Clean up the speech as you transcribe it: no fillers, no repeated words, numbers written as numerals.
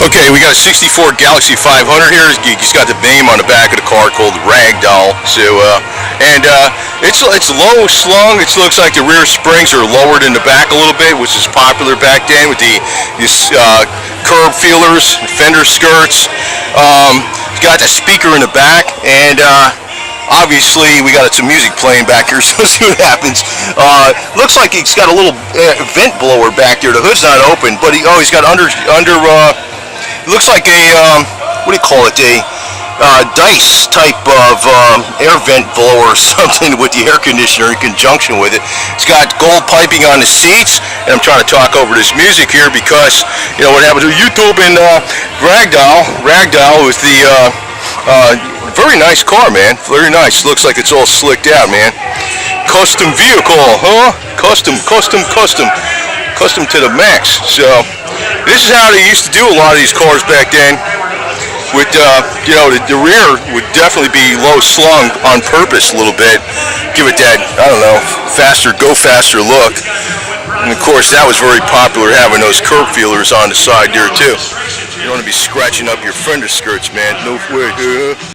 Okay, we got a 64 Galaxie 500 here. He's got the name on the back of the car called Ragdoll. So, it's low slung. It looks like the rear springs are lowered in the back a little bit, which is popular back then with these curb feelers, fender skirts. It's got that speaker in the back, and obviously we got some music playing back here, so let's see what happens. Looks like he's got a little vent blower back there. The hood's not open, but he's got it looks like a what do you call it, a dice type of air vent blower or something with the air conditioner in conjunction with it. It's got gold piping on the seats, and I'm trying to talk over this music here because you know what happens with YouTube and Ragdoll with the very nice car, man. Very nice. Looks like it's all slicked out, man. Custom vehicle, huh? Custom to the max. So this is how they used to do a lot of these cars back then. With you know, the rear would definitely be low slung on purpose a little bit, give it that, I don't know, go faster look. And of course that was very popular, having those curb feelers on the side there too. You don't want to be scratching up your fender skirts, man. No way.